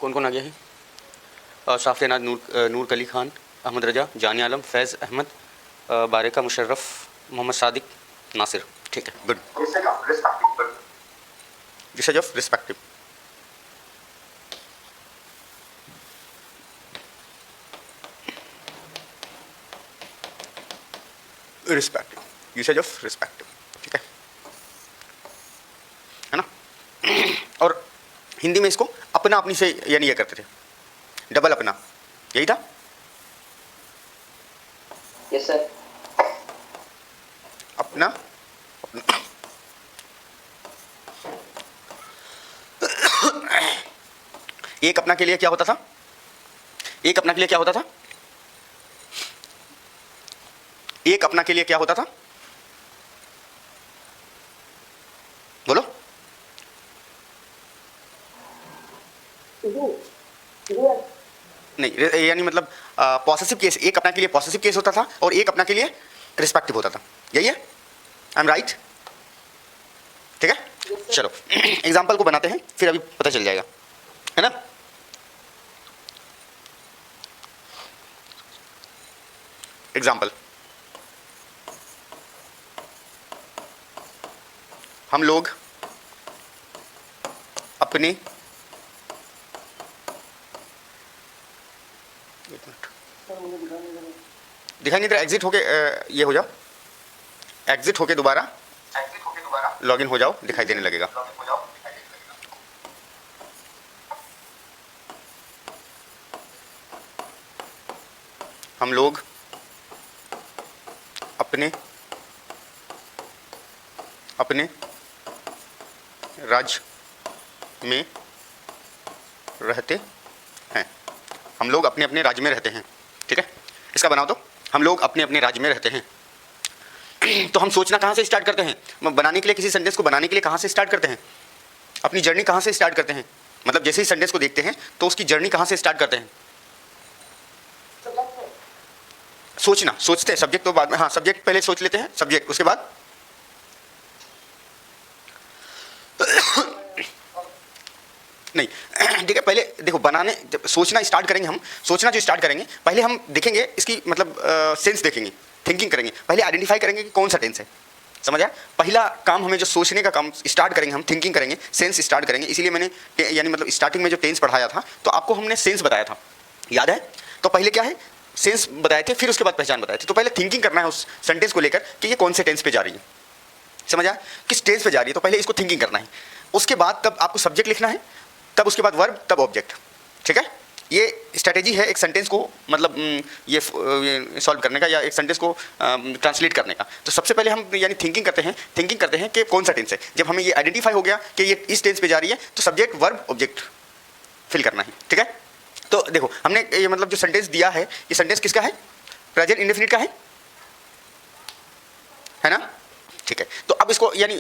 कौन कौन आ गया है? साफिया नाज, नूर कली खान, अहमद रजा, जानी आलम, फैज़ अहमद, बारिका मुशर्रफ, मोहम्मद सादिक, नासिर। ठीक है, good. Usage of respective. Respective, usage of respective, ठीक है ना। और हिंदी में इसको अपना अपनी से यानी ये करते थे, डबल अपना, यही था। Yes sir. अपना, अपना। एक अपना के लिए क्या होता था? एक अपना के लिए क्या होता था? एक अपना के लिए क्या होता था? बोलो। नहीं, यानी मतलब पॉसेसिव केस, एक अपना के लिए पॉसेसिव केस होता था और एक अपना के लिए रिस्पेक्टिव होता था, यही है। I am right? ठीक है, चलो एग्जाम्पल को बनाते हैं, फिर अभी पता चल जाएगा, है ना। एग्जाम्पल, हम लोग अपने, दिखाई नहीं दे रहा, एग्जिट होके ये हो जाओ, एग्जिट होके दोबारा लॉगिन हो जाओ, दिखाई देने लगेगा। हम लोग अपने राज्य में रहते हैं। हम लोग अपने अपने राज्य में रहते हैं, ठीक है। इसका बनाओ तो, हम लोग अपने अपने राज्य में रहते हैं। तो हम सोचना कहाँ से स्टार्ट करते हैं? बनाने के लिए, किसी सेंटेंस को बनाने के लिए कहाँ से स्टार्ट करते हैं? अपनी जर्नी कहाँ से स्टार्ट करते हैं? मतलब जैसे ही सेंटेंस को देखते हैं तो उसकी जर्नी कहाँ से स्टार्ट करते हैं? सोचना, सोचते हैं, सब्जेक्ट तो बाद में, हाँ सब्जेक्ट पहले सोच लेते हैं, सब्जेक्ट उसके बाद नहीं, ठीक है। पहले देखो, बनाने जब सोचना स्टार्ट करेंगे, हम सोचना जो स्टार्ट करेंगे, पहले हम देखेंगे इसकी मतलब सेंस देखेंगे, थिंकिंग करेंगे, पहले आइडेंटिफाई करेंगे कि कौन सा टेंस है। समझ आया? पहला काम हमें जो सोचने का काम स्टार्ट करेंगे, हम थिंकिंग करेंगे, सेंस स्टार्ट करेंगे। इसीलिए मैंने यानी मतलब स्टार्टिंग में जो टेंस पढ़ाया था तो आपको हमने सेंस बताया था, याद है? तो पहले क्या है, सेंस बताए थे, फिर उसके बाद पहचान बताए थे। तो पहले थिंकिंग करना है उस सेंटेंस को लेकर कि ये कौन से टेंस पे जा रही है। समझ आया? किस टेंस पे जा रही है, तो पहले इसको थिंकिंग करना है। उसके बाद तब आपको सब्जेक्ट लिखना है, तब उसके बाद वर्ब, तब ऑब्जेक्ट, ठीक है। ये स्ट्रेटेजी है एक सेंटेंस को मतलब ये सॉल्व करने का या एक सेंटेंस को ट्रांसलेट करने का। तो सबसे पहले हम यानी थिंकिंग करते हैं कि कौन सा टेंस है। जब हमें ये आइडेंटिफाई हो गया कि ये इस टेंस पे जा रही है तो सब्जेक्ट, वर्ब, ऑब्जेक्ट फिल करना है, ठीक है। तो देखो, हमने ये मतलब जो सेंटेंस दिया है, ये सेंटेंस किसका है? प्रेजेंट इंडेफिनिट का है ना? ठीक है। तो अब इसको यानी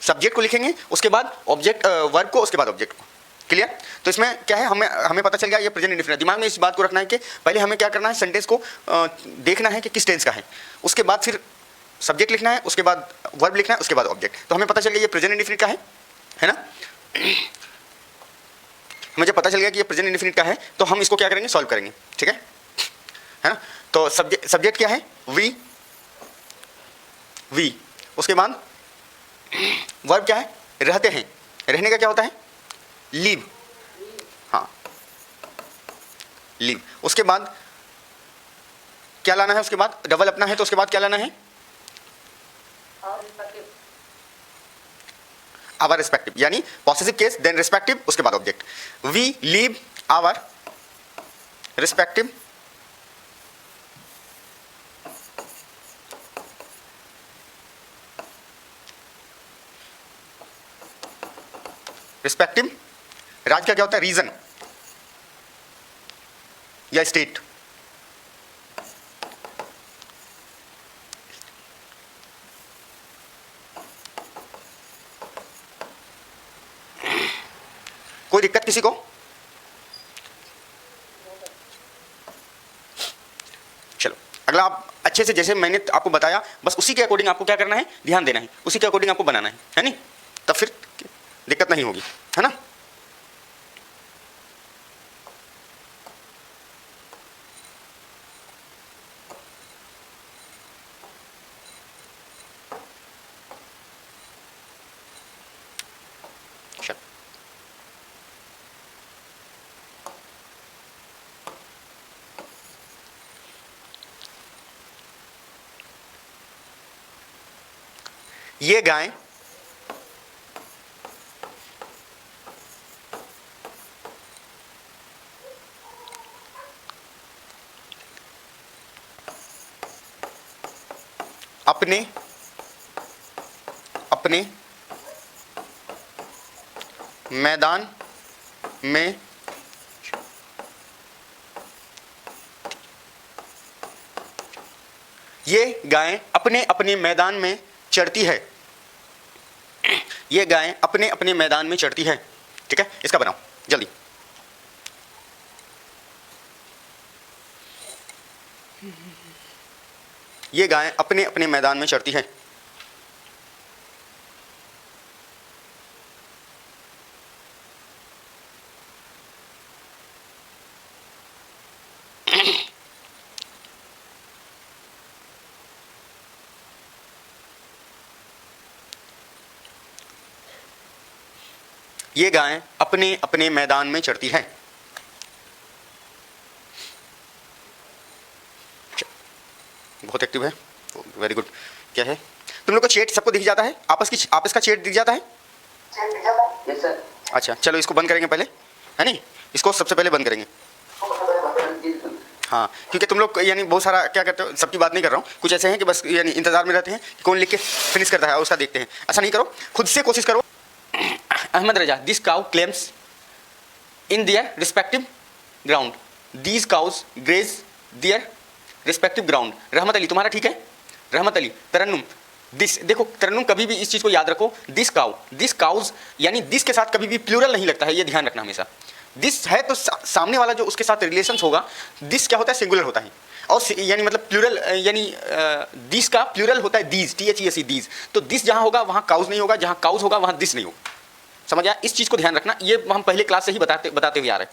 सब्जेक्ट को लिखेंगे, उसके बाद ऑब्जेक्ट, वर्ब को, उसके बाद ऑब्जेक्ट को। क्लियर? तो इसमें क्या है, हमें पता चल गया ये प्रेजेंट इंडेफिनिट। दिमाग में इस बात को रखना है कि पहले हमें क्या करना है, सेंटेंस को देखना है कि किस टेंस का है, उसके बाद फिर सब्जेक्ट लिखना है, उसके बाद वर्ब लिखना है, उसके बाद ऑब्जेक्ट। तो हमें पता चल गया ये प्रेजेंट इंडेफिनिट का है ना। मुझे पता चल गया कि ये प्रेजेंट इंडेफिनिट का है, तो हम इसको क्या करेंगे, सॉल्व करेंगे, ठीक है ना। तो सब्जेक्ट क्या है? वी। उसके बाद वर्ब क्या है? रहते हैं। रहने का क्या होता है? लीव। हाँ, लीव। उसके बाद क्या लाना है? उसके बाद डबल अपना है तो उसके बाद क्या लाना है? आवर रिस्पेक्टिव, यानी पॉसेसिव केस देन रिस्पेक्टिव, उसके बाद object. We leave our respective राज का क्या होता है? रीजन या स्टेट। कोई दिक्कत किसी को? चलो अगला, आप अच्छे से जैसे मैंने आपको बताया बस उसी के अकॉर्डिंग आपको क्या करना है, ध्यान देना है, उसी के अकॉर्डिंग आपको बनाना है नहीं? तब फिर दिक्कत नहीं होगी, है ना। ये गाय अपने अपने मैदान में ये गाय अपने अपने मैदान में चढ़ती है। ये गाय अपने अपने मैदान में चढ़ती है। ठीक है, इसका बनाओ जल्दी। ये गाय अपने अपने मैदान में चढ़ती है। ये गाय अपने अपने मैदान में चढ़ती है। बहुत एक्टिव है, वेरी गुड। क्या है, तुम लोग को चैट सबको दिख जाता है? आपस का चैट दिख जाता है? Yes sir. अच्छा चलो, इसको बंद करेंगे पहले, है नहीं? इसको सबसे पहले बंद करेंगे। हाँ, क्योंकि तुम लोग यानी बहुत सारा क्या करते हो, सबकी बात नहीं कर रहा हूँ, कुछ ऐसे हैं कि बस यानी इंतजार में रहते हैं कि कौन लिख के फिनिश करता है और उसका देखते हैं। ऐसा नहीं करो, खुद से कोशिश करो। Ahmad Raza, this cow claims in their respective ground. These cows graze their respective ground. Rahmat Ali, तुम्हारा ठीक है? रहमत अली, तरन्नुम, दिस, देखो तरन्नुम कभी भी इस चीज़ को याद रखो, दिस काउ, दिस काउज, यानी दिस के साथ कभी भी प्लूरल नहीं लगता है, ये ध्यान रखना हमेशा। दिस है तो सामने वाला जो उसके साथ रिलेशन होगा, दिस क्या होता है, सिंगुलर होता है। और यानी मतलब प्लूरल, यानी दिस का प्लूरल होता है दीज, THESE, दीज। तो दिस जहाँ होगा वहाँ काउज नहीं होगा, जहाँ काउज होगा वहाँ दिस नहीं होगा। समझ आया? इस चीज़ को ध्यान रखना, ये हम पहले क्लास से ही बताते हुए आ रहे हैं,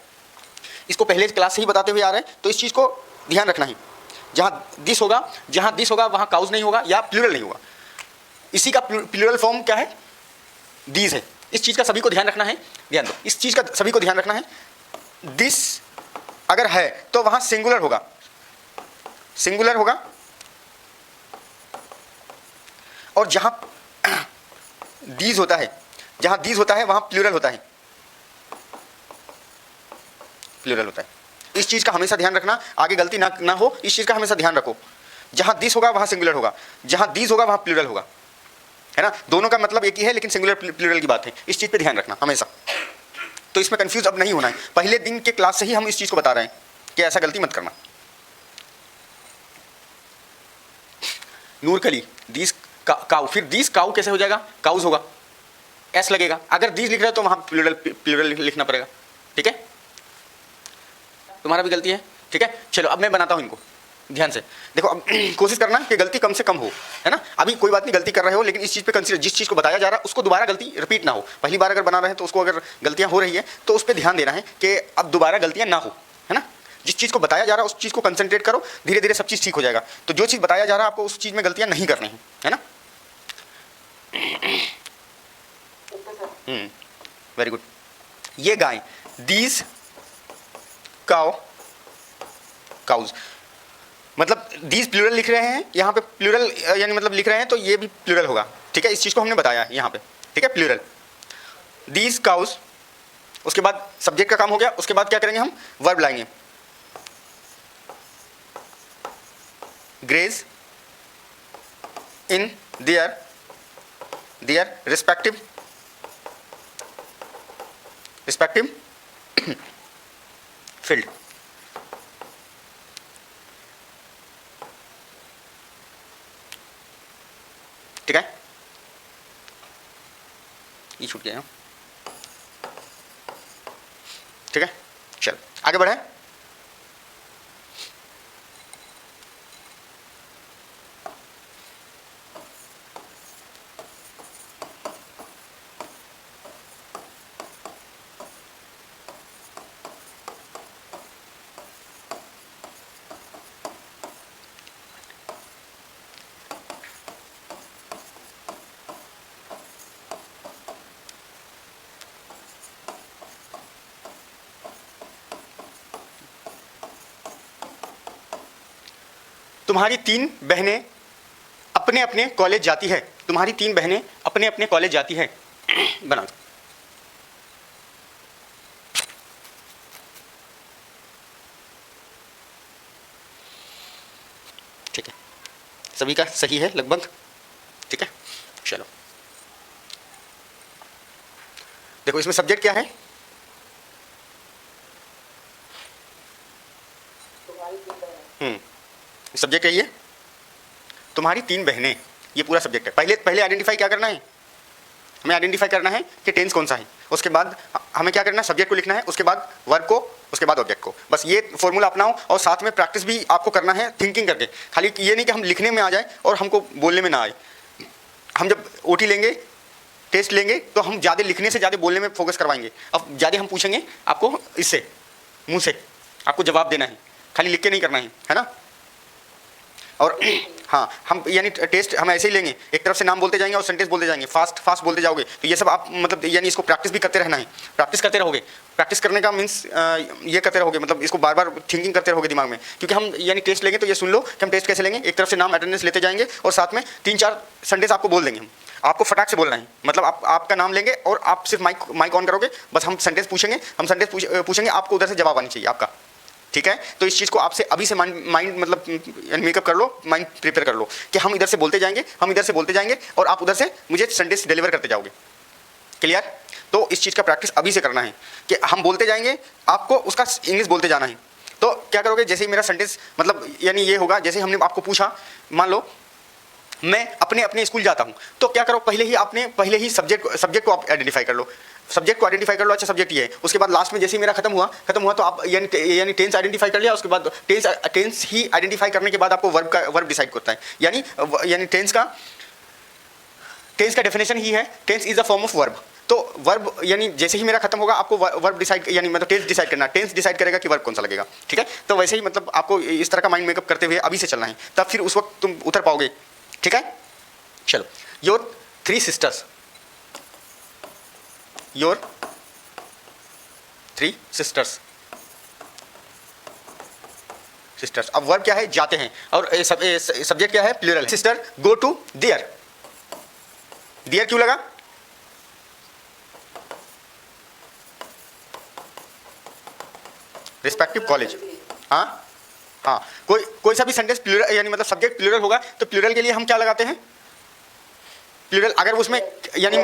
इसको पहले क्लास से ही बताते हुए आ रहे हैं, तो इस चीज़ को ध्यान रखना ही। जहाँ दिस होगा वहाँ काउज नहीं होगा या प्लूरल नहीं होगा। इसी का प्लूरल फॉर्म क्या है, दीज है। इस चीज़ का सभी को ध्यान रखना है, ध्यान दो, इस चीज़ का सभी को ध्यान रखना है। दिस अगर है तो वहाँ सिंगुलर होगा, सिंगुलर होगा, और जहाँ दीज होता है, जहाँ दीज होता है वहाँ प्लूरल होता है, प्लूरल होता है। इस चीज़ का हमेशा ध्यान रखना, आगे गलती ना हो, इस चीज़ का हमेशा ध्यान रखो। जहाँ दिस होगा वहाँ सिंगुलर होगा, जहाँ दीज होगा वहाँ प्लूरल होगा, है ना? दोनों का मतलब एक ही है, लेकिन सिंगुलर प्लूरल की बात है। इस चीज़ पे ध्यान रखना हमेशा। तो इसमें कंफ्यूज अब नहीं होना है, पहले दिन के क्लास से ही हम इस चीज़ को बता रहे हैं कि ऐसा गलती मत करना। नूर कली, दीज काउ, फिर दीज काउ कैसे हो जाएगा, काउज होगा, एस लगेगा। अगर दीज लिख रहे हो तो वहाँ प्लूरल लिखना पड़ेगा। ठीक है, तुम्हारा भी गलती है। ठीक है, चलो अब मैं बनाता हूँ इनको ध्यान से। देखो अब कोशिश करना कि गलती कम से कम हो, है ना? अभी कोई बात नहीं, गलती कर रहे हो, लेकिन इस चीज़ पे कंसीडर, जिस चीज़ को बताया जा रहा है उसको दोबारा गलती रिपीट ना हो। पहली बार अगर बना रहे हैं तो उसको, अगर गलतियाँ हो रही है तो उस पर ध्यान देना है कि अब दोबारा गलतियाँ ना हो, है ना? जिस चीज़ को बताया जा रहा है उस चीज़ को कंसंट्रेट करो, धीरे धीरे सब चीज़ ठीक हो जाएगा। तो जो चीज़ बताया जा रहा है आपको, उस चीज़ में गलतियाँ नहीं करनी है ना? Very good. ये गाय, दीज काउ, काउज, मतलब दीज प्लूरल लिख रहे हैं, यहाँ पे प्लूरल यानी मतलब लिख रहे हैं तो ये भी प्लूरल होगा। ठीक है, इस चीज़ को हमने बताया है यहाँ पे। ठीक है, प्लूरल, दीज काउज, उसके बाद सब्जेक्ट का काम हो गया। उसके बाद क्या करेंगे हम, वर्ब लाएंगे, graze in their respective field. ठीक है, ये छूट गया। ठीक है, चल आगे बढ़े। तुम्हारी 3 बहनें अपने अपने कॉलेज जाती है। तुम्हारी 3 बहनें अपने अपने कॉलेज जाती हैं। बना दो। ठीक है, सभी का सही है लगभग। ठीक है, चलो देखो इसमें सब्जेक्ट क्या है? सब्जेक्ट है ये तुम्हारी 3 बहनें, ये पूरा सब्जेक्ट है। पहले आइडेंटिफाई क्या करना है? हमें आइडेंटिफाई करना है कि टेंस कौन सा है। उसके बाद हमें क्या करना है? सब्जेक्ट को लिखना है, उसके बाद वर्ब को, उसके बाद ऑब्जेक्ट को। बस ये फॉर्मूला अपनाओ और साथ में प्रैक्टिस भी आपको करना है थिंकिंग करके। खाली ये नहीं कि हम लिखने में आ जाए और हमको बोलने में ना आए। हम जब ओटी लेंगे, टेस्ट लेंगे, तो हम ज़्यादा लिखने से ज़्यादा बोलने में फोकस करवाएंगे। अब ज़्यादा हम पूछेंगे आपको इससे, मुंह से आपको जवाब देना है, खाली लिख के नहीं करना है ना। और हाँ, हम यानी टेस्ट हम ऐसे ही लेंगे, एक तरफ से नाम बोलते जाएंगे और सेंटेंस बोलते जाएंगे, फास्ट बोलते जाओगे। तो ये सब आप मतलब यानी इसको प्रैक्टिस भी करते रहना है। प्रैक्टिस करते रहोगे, प्रैक्टिस करने का मीन्स ये करते रहोगे, मतलब इसको बार बार थिंकिंग करते रहोगे दिमाग में। क्योंकि हम यानी टेस्ट लेंगे तो ये सुन लो कि हम टेस्ट कैसे लेंगे। एक तरफ से नाम अटेंडेंस लेते जाएंगे और साथ में 3-4 सेंटेंस आपको बोल देंगे हम। आपको फटाक से बोलना है, मतलब आपका नाम लेंगे और आप सिर्फ माइक ऑन करोगे, बस हम सेंटेंस पूछेंगे, पूछेंगे, आपको उधर से जवाब आनी चाहिए आपका। ठीक है, तो इस चीज़ को आपसे अभी से माइंड मतलब मेकअप कर लो, माइंड प्रिपेयर कर लो कि हम इधर से बोलते जाएंगे और आप उधर से मुझे सेंटेंस डिलीवर करते जाओगे। क्लियर? तो इस चीज़ का प्रैक्टिस अभी से करना है कि हम बोलते जाएंगे, आपको उसका इंग्लिश बोलते जाना है। तो क्या करोगे? जैसे ही मेरा सेंटेंस मतलब यानी ये होगा, जैसे हमने आपको पूछा, मान लो मैं अपने स्कूल जाता हूँ, तो क्या करो? पहले ही सब्जेक्ट को आप आइडेंटिफाई कर लो। अच्छा सब्जेक्ट ये है। उसके बाद लास्ट में जैसे ही मेरा खत्म हुआ तो आप यानी टेंस आइडेंटिफाई कर लिया। उसके बाद टेंस ही आइडेंटिफाई करने के बाद आपको वर्ब डिसाइड करता है। यानी टेंस का डेफिनेशन ही है, tense is a form of verb. तो वर्ब यानी जैसे ही मेरा खत्म होगा, आपको वर्ब डिसाइड यानी मतलब टेंस डिसाइड करना, टेंस डिसाइड करेगा कि वर्ब कौन सा लगेगा। ठीक है, तो वैसे ही मतलब आपको इस तरह का माइंड मेकअप करते हुए अभी से चलना है, तब फिर उस वक्त तुम उतर पाओगे। ठीक है, चलो। Your 3 sisters, your 3 sisters। अब वर्ब क्या है? जाते हैं, और सब्जेक्ट क्या है? प्लूरल है। Sister go to there. There क्यों लगा? Respective college. हाँ, कोई सा भी सेंटेंस प्लूरल यानी मतलब सब्जेक्ट प्लूरल होगा, तो प्लूरल के लिए हम क्या लगाते हैं? प्लूरल अगर उसमें यानी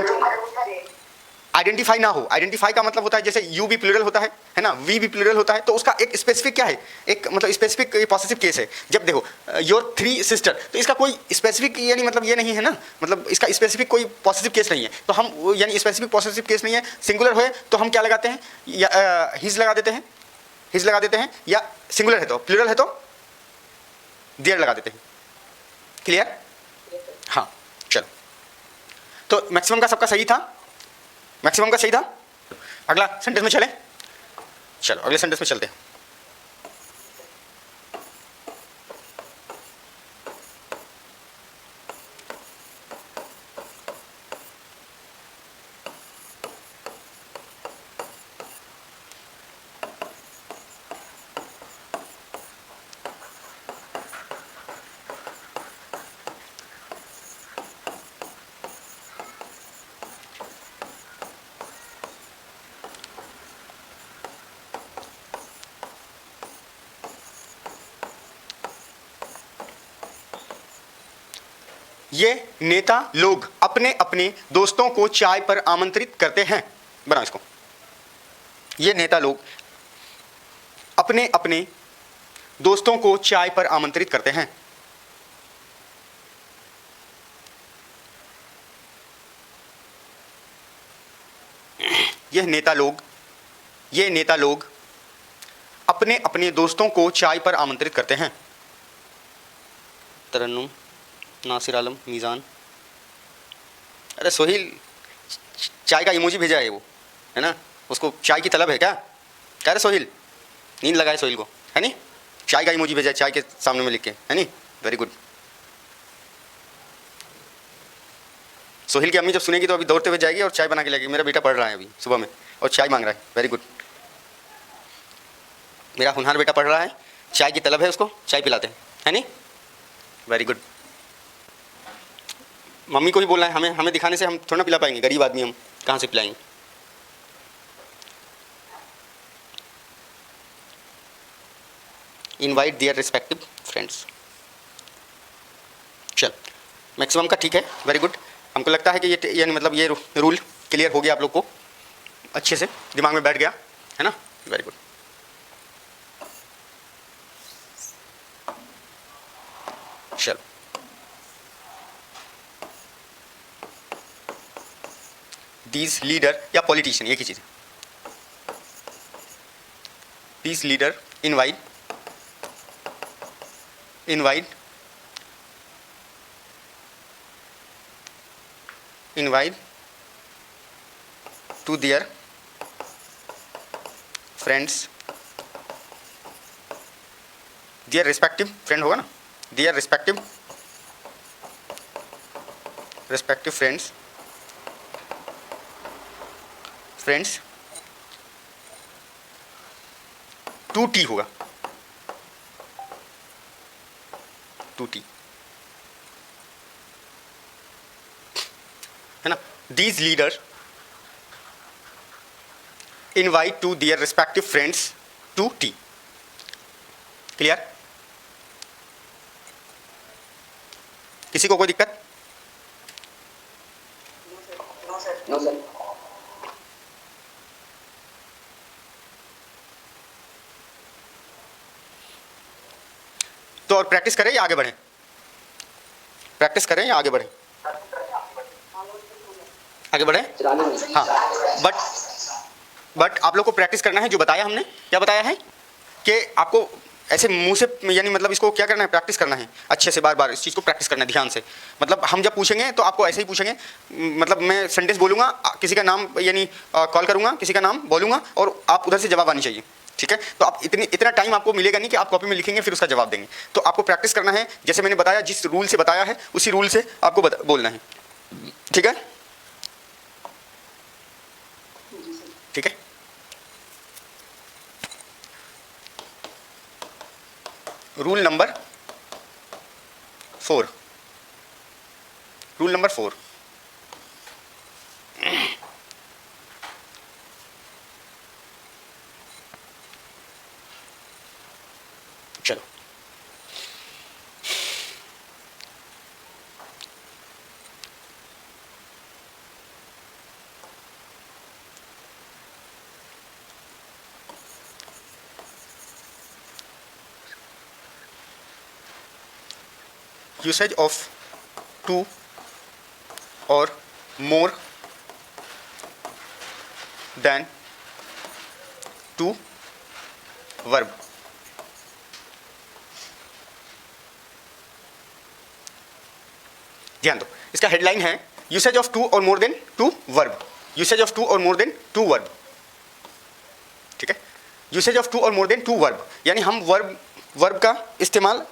आइडेंटिफाई ना हो, आइडेंटिफाई का मतलब होता है जैसे यू भी प्लूरल होता है ना, वी भी प्लूरल होता है, तो उसका एक स्पेसिफिक क्या है? एक मतलब स्पेसिफिक पॉजिटिव केस है। जब देखो योर 3 सिस्टर, तो इसका कोई स्पेसिफिक यानी मतलब ये नहीं है ना, मतलब इसका स्पेसिफिक कोई पॉजिटिव केस नहीं है। तो हम यानी स्पेसिफिक पॉजिटिव केस नहीं है, सिंगुलर है तो हम क्या लगाते हैं? या हिज लगा देते हैं, या सिंगुलर है तो प्लूरल है तो देयर लगा देते हैं। क्लियर? हाँ, चलो। तो मैक्सिमम का सबका सही था, अगला सेंटेंस में चले। चलो अगले सेंटेंस में चलते हैं। ये नेता लोग अपने अपने दोस्तों को चाय पर आमंत्रित करते हैं। बनाओ इसको। ये नेता लोग अपने अपने दोस्तों को चाय पर आमंत्रित करते हैं। ये नेता लोग अपने अपने दोस्तों को चाय पर आमंत्रित करते हैं। तरन्नुम, नासिर आलम, मीज़ान। अरे सोहिल, चाय का इमोजी भेजा है वो, है ना, उसको चाय की तलब है क्या? कह रहे सोहिल, नींद लगाए सोहिल को, है नहीं? चाय का इमोजी भेजा है, चाय के सामने में लिख के, है नहीं? Very good. सोहिल की अम्मी जब सुनेगी तो अभी दौड़ते हुए जाएगी और चाय बना के लेगी। मेरा बेटा पढ़ रहा है अभी सुबह में और चाय मांग रहा है। वेरी गुड, मेरा होनहार बेटा पढ़ रहा है, चाय की तलब है, उसको चाय पिलाते हैं, है नहीं? Very good. मम्मी को ही बोलना है, हमें हमें दिखाने से हम थोड़ा ना पिला पाएंगे, गरीब आदमी हम कहाँ से पिलाएंगे। Invite their respective friends. चल, मैक्सिमम का ठीक है, वेरी गुड। हमको लगता है कि ये यानी मतलब ये रूल क्लियर हो गया आप लोग को, अच्छे से दिमाग में बैठ गया है ना, वेरी गुड। चल, दीज लीडर या पॉलिटिशियन एक ही चीज है। These leader invite to their friends, their respective friend होगा ना, their respective friends to T होगा, टू टी है ना। these leaders invite to their respective friends to tea. Clear? किसी को कोई दिक्कत? No, sir. तो और प्रैक्टिस करें या आगे बढ़ें? प्रैक्टिस करें या आगे बढ़ें? आगे बढ़ें? हाँ, बट आप लोग को प्रैक्टिस करना है। जो बताया हमने, क्या बताया है कि आपको ऐसे मुंह से यानी मतलब इसको क्या करना है, प्रैक्टिस करना है अच्छे से, बार बार इस चीज़ को प्रैक्टिस करना है ध्यान से। मतलब हम जब पूछेंगे तो आपको ऐसे ही पूछेंगे, मतलब मैं सेंटेंस बोलूँगा, किसी का नाम यानी कॉल करूँगा, किसी का नाम बोलूँगा और आप उधर से जवाब आनी चाहिए, ठीक है। तो आप इतना टाइम आपको मिलेगा नहीं कि आप कॉपी में लिखेंगे फिर उसका जवाब देंगे। तो आपको प्रैक्टिस करना है, जैसे मैंने बताया, जिस रूल से बताया है उसी रूल से आपको बोलना है, ठीक है, ठीक है। रूल नंबर 4, रूल नंबर 4, चलो usage of 2 or more than 2 verb। ध्यान दो, इसका हेडलाइन है यूसेज ऑफ 2 और more than 2 verb. Usage of 2 और मोर देन 2 वर्ब, ठीक है। यूसेज ऑफ 2 और मोर देन 2 वर्ब, यानी हम वर्ब का इस्तेमाल,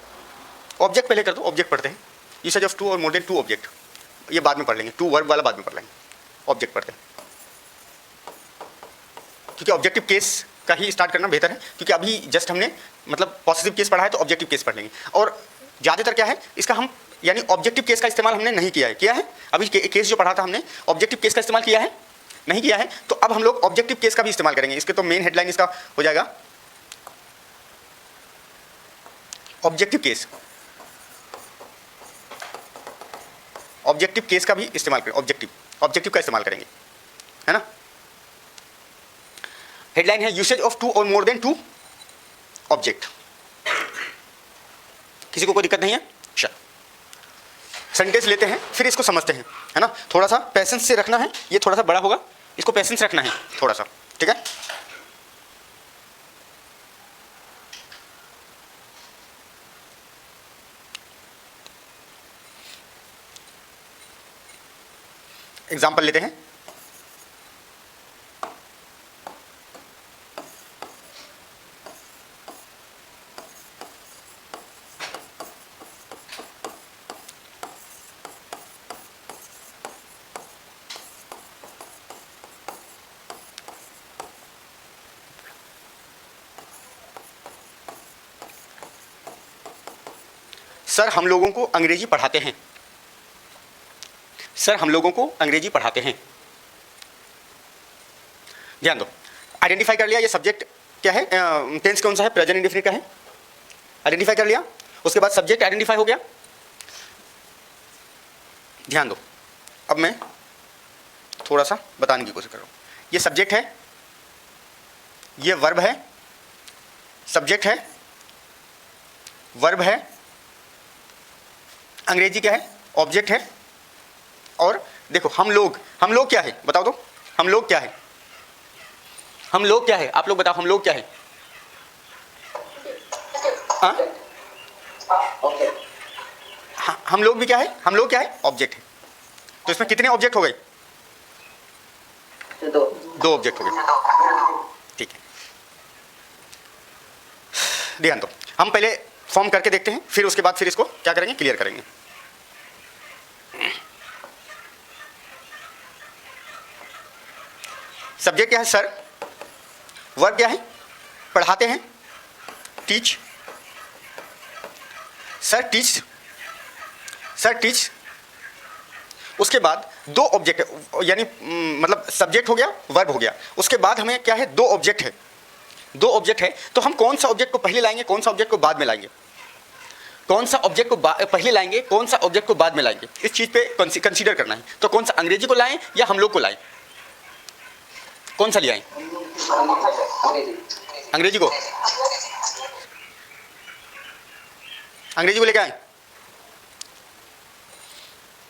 ऑब्जेक्ट पहले कर दो, ऑब्जेक्ट पढ़ते हैं। यूसेज ऑफ 2 और मोर देन 2 ऑब्जेक्ट, ये बाद में पढ़ लेंगे, 2 वर्ब वाला बाद में पढ़ लेंगे, ऑब्जेक्ट पढ़ते हैं। क्योंकि ऑब्जेक्टिव केस का ही स्टार्ट करना बेहतर है, क्योंकि अभी जस्ट हमने मतलब पॉजिटिव केस पढ़ा है, तो ऑब्जेक्टिव केस पढ़ लेंगे। और ज़्यादातर क्या है इसका, हम यानी ऑब्जेक्टिव केस का इस्तेमाल हमने नहीं किया है अभी केस जो पढ़ा था हमने, ऑब्जेक्टिव केस का इस्तेमाल किया है नहीं किया है। तो अब हम लोग ऑब्जेक्टिव केस का भी इस्तेमाल करेंगे। इसके तो मेन हेडलाइन इसका हो जाएगा ऑब्जेक्टिव केस। ऑब्जेक्टिव केस का भी इस्तेमाल करें, ऑब्जेक्टिव का इस्तेमाल करेंगे, है ना। हेडलाइन है यूसेज ऑफ 2 और मोर देन 2 ऑब्जेक्ट। किसी को कोई दिक्कत नहीं है? चल, सेंटेंस लेते हैं फिर इसको समझते हैं, है ना। थोड़ा सा पेशेंस से रखना है, ये थोड़ा सा बड़ा होगा, इसको पेशेंस रखना है थोड़ा सा, ठीक है। एग्जाम्पल लेते हैं। सर हम लोगों को अंग्रेजी पढ़ाते हैं, सर हम लोगों को अंग्रेजी पढ़ाते हैं। ध्यान दो, आइडेंटिफाई कर लिया ये सब्जेक्ट क्या है, टेंस कौन सा है, प्रेजेंट इंडेफिनिट का है, आइडेंटिफाई कर लिया। उसके बाद सब्जेक्ट आइडेंटिफाई हो गया। ध्यान दो, अब मैं थोड़ा सा बताने की कोशिश कर रहा हूं। ये सब्जेक्ट है, ये वर्ब है, सब्जेक्ट है, वर्ब है, अंग्रेजी क्या है, ऑब्जेक्ट है। और देखो हम लोग क्या है, बताओ तो हम लोग क्या है, हम लोग क्या है, आप लोग बताओ हम लोग क्या है। हाँ, हम लोग भी क्या है, हम लोग क्या है, ऑब्जेक्ट है। तो इसमें कितने ऑब्जेक्ट हो गए, दो ऑब्जेक्ट हो गए। ठीक है, ध्यान दो, हम पहले फॉर्म करके देखते हैं, फिर उसके बाद फिर इसको क्या करेंगे, क्लियर करेंगे। सब्जेक्ट क्या है, सर, वर्ब क्या है, पढ़ाते हैं, teach, sir teach, sir teach. उसके बाद दो ऑब्जेक्ट है, यानी मतलब सब्जेक्ट हो गया, वर्ब हो गया। उसके बाद हमें क्या है, दो ऑब्जेक्ट है, दो ऑब्जेक्ट है। तो हम कौन सा ऑब्जेक्ट को पहले लाएंगे, कौन सा ऑब्जेक्ट को बाद में लाएंगे, कौन सा ऑब्जेक्ट को पहले लाएंगे, कौन सा ऑब्जेक्ट को बाद में लाएंगे, इस चीज पे कंसीडर करना है। तो कौन सा, अंग्रेजी को लाएं या हम लोग को लाएं, कौन सा ले आए, अंग्रेजी को, अंग्रेजी को लेके आए।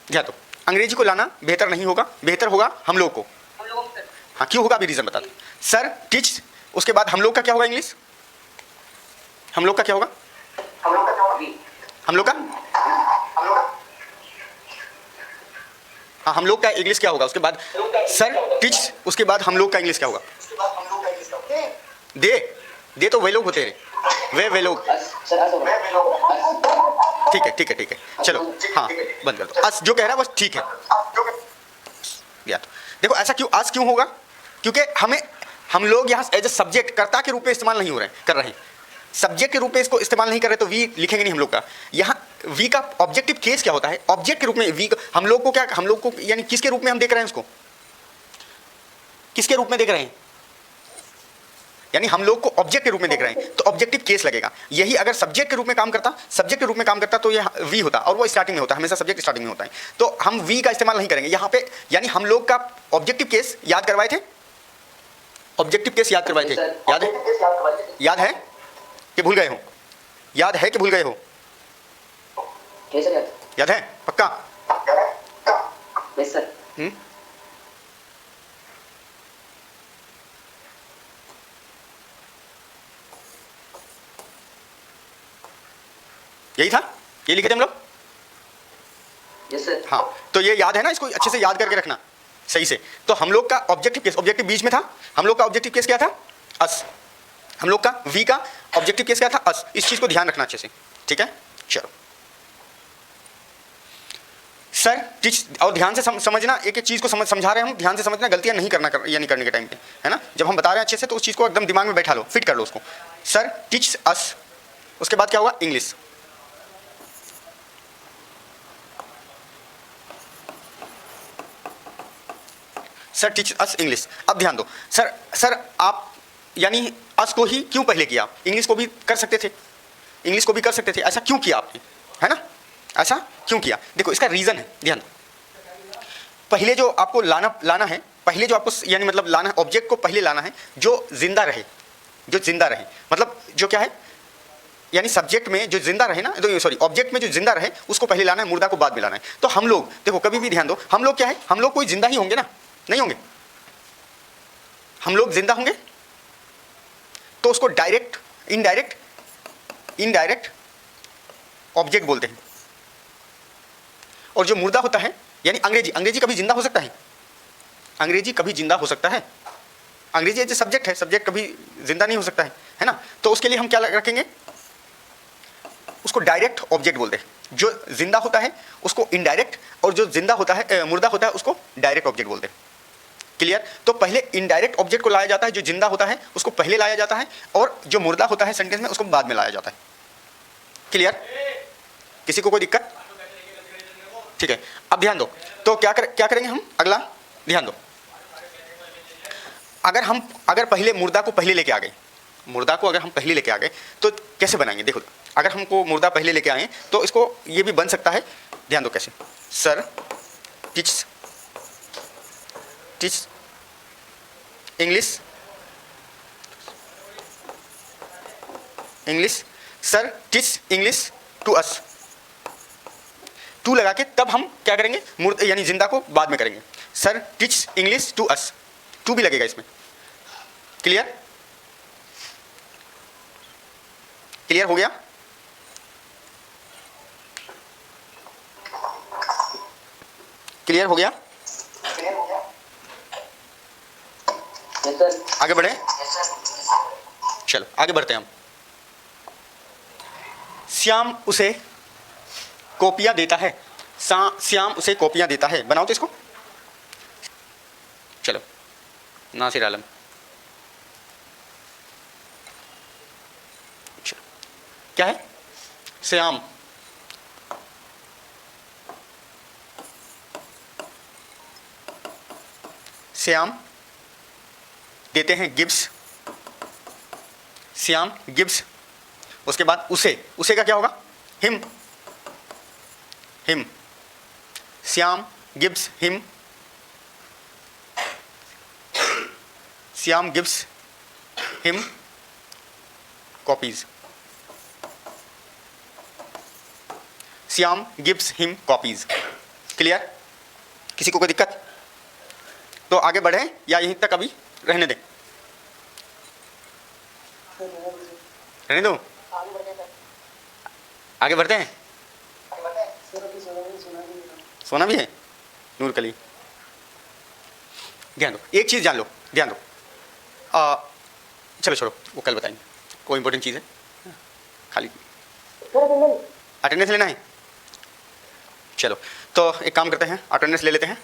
ध्यान दो, अंग्रेजी को लाना बेहतर नहीं होगा, बेहतर होगा हम लोग को। हाँ, क्यों होगा, अभी रीजन बताते हैं। सर टीच, उसके बाद हम लोग का क्या होगा, इंग्लिश, हम लोग का क्या होगा, हम लोग का, हाँ हम लोग का इंग्लिश क्या होगा। उसके बाद सर टीच, उसके बाद हम लोग का इंग्लिश क्या होगा, दे तो वे लोग होते हैं, वे लोग। ठीक है ठीक है ठीक है, चलो हाँ बंद कर दो। अस जो कह रहा है बस ठीक है। या तो देखो ऐसा क्यों, आज क्यों होगा, क्योंकि हम लोग यहाँ एज ए सब्जेक्ट, कर्ता के रूप में इस्तेमाल नहीं हो रहे, कर रहे हैं, सब्जेक्ट के रूप में इसको इस्तेमाल नहीं कर रहे, तो वी लिखेंगे नहीं हम लोग का। यहाँ वी का ऑब्जेक्टिव केस क्या होता है, ऑब्जेक्ट के रूप में वी, हम लोग को क्या, हम लोग को यानी किसके रूप में हम देख रहे हैं उसको, किसके रूप में देख रहे हैं, यानी हम लोग को ऑब्जेक्ट के रूप में देख रहे हैं, तो ऑब्जेक्टिव केस लगेगा। यही अगर सब्जेक्ट के रूप में काम करता, सब्जेक्ट के रूप में काम करता तो ये वी होता, और वो स्टार्टिंग में होता, हमेशा सब्जेक्ट स्टार्टिंग में होता है। तो हम वी का इस्तेमाल नहीं करेंगे यहाँ पे, यानी हम लोग का ऑब्जेक्टिव केस याद करवाए थे, ऑब्जेक्टिव केस याद करवाए थे, याद है, याद है कि भूल गए हो, याद है कि भूल गए हो, याद है पक्का, यही था, ये लिखे थे हम लोग। Yes sir. हाँ, तो ये याद है ना, इसको अच्छे से याद करके रखना सही से। तो हम लोग का ऑब्जेक्टिव केस, ऑब्जेक्टिव बीच में था, हम लोग का ऑब्जेक्टिव केस क्या था, अस, हम लोग का वी का ऑब्जेक्टिव केस क्या था, अस। इस चीज को ध्यान रखना अच्छे से, ठीक है। चलो सर टीच, और ध्यान से समझना, एक एक चीज को समझा रहे हैं हम, ध्यान से समझना, गलतियां नहीं करना यानी करने के टाइम पे, है ना। जब हम बता रहे हैं अच्छे से तो उस चीज को एकदम दिमाग में बैठा लो, फिट कर लो उसको। सर टीच अस, उसके बाद क्या होगा, English. Sir teach us English. अब ध्यान दो, सर आप यानी अस को ही क्यों पहले किया, इंग्लिश को भी कर सकते थे, इंग्लिश को भी कर सकते थे, ऐसा क्यों किया आपने, है ना, ऐसा क्यों किया। देखो इसका रीजन है, ध्यान दो, पहले जो आपको लाना है, पहले जो आपको यानी मतलब लाना है, ऑब्जेक्ट को पहले लाना है जो जिंदा रहे, जो जिंदा रहे, मतलब जो क्या है, यानी सब्जेक्ट में जो जिंदा रहे ना, तो सॉरी ऑब्जेक्ट में जो जिंदा रहे उसको पहले लाना है, मुर्दा को बाद में लाना है। तो हम लोग देखो कभी भी ध्यान दो, हम लोग क्या है, हम लोग कोई जिंदा ही होंगे ना, नहीं होंगे, हम लोग जिंदा होंगे तो उसको डायरेक्ट, इनडायरेक्ट ऑब्जेक्ट बोलते हैं। और जो मुर्दा होता है, यानी अंग्रेजी कभी जिंदा हो सकता है, अंग्रेजी कभी जिंदा हो सकता है, अंग्रेजी एज सब्जेक्ट है, सब्जेक्ट कभी जिंदा नहीं हो सकता है ना। तो उसके लिए हम क्या रखेंगे, उसको डायरेक्ट ऑब्जेक्ट बोलते हैं। जो जिंदा होता है उसको इनडायरेक्ट, और जो जिंदा होता है मुर्दा होता है उसको डायरेक्ट ऑब्जेक्ट बोलते हैं। क्लियर। तो पहले इनडायरेक्ट ऑब्जेक्ट को लाया जाता है, जो जिंदा होता है उसको पहले लाया जाता है, और जो मुर्दा होता है सेंटेंस में उसको बाद में लाया जाता है। क्लियर, किसी को कोई दिक्कत, ठीक है, अब ध्यान दो। तो क्या करेंगे हम अगला, ध्यान दो। अगर पहले मुर्दा को पहले लेके आ गए, मुर्दा को अगर हम पहले लेके आ गए तो कैसे बनाएंगे? देखो, अगर हमको मुर्दा पहले लेके आए तो इसको ये भी बन सकता है। ध्यान दो कैसे। Sir teach English sir teach English to us. To लगा के तब हम क्या करेंगे, यानी जिंदा को बाद में करेंगे। Sir teach English to us, to भी लगेगा इसमें। क्लियर? क्लियर हो गया? क्लियर हो गया? Yes, sir. आगे बढ़े, Yes, sir. चलो आगे बढ़ते हैं हम। श्याम उसे कॉपियां देता है, श्याम उसे कॉपियां देता है। बनाओ तो इसको। चलो, नासिर आलम। चलो, क्या है? श्याम देते हैं गिब्स, श्याम गिब्स। उसके बाद उसे का क्या होगा? Him. Shyam Gibbs him, Shyam Gibbs him copies, Shyam Gibbs him copies. Clear? किसी को कोई दिक्कत? तो आगे बढ़े या यहीं तक अभी रहने दें? रहने दो, आगे बढ़ते हैं। सोना भी है, नूर कली। ध्यान दो, एक चीज़ जान लो, ध्यान दो। चलो छोड़ो, वो कल बताएंगे। कोई इंपॉर्टेंट चीज़ है, खाली अटेंडेंस लेना है। चलो, तो एक काम करते हैं, अटेंडेंस ले लेते हैं।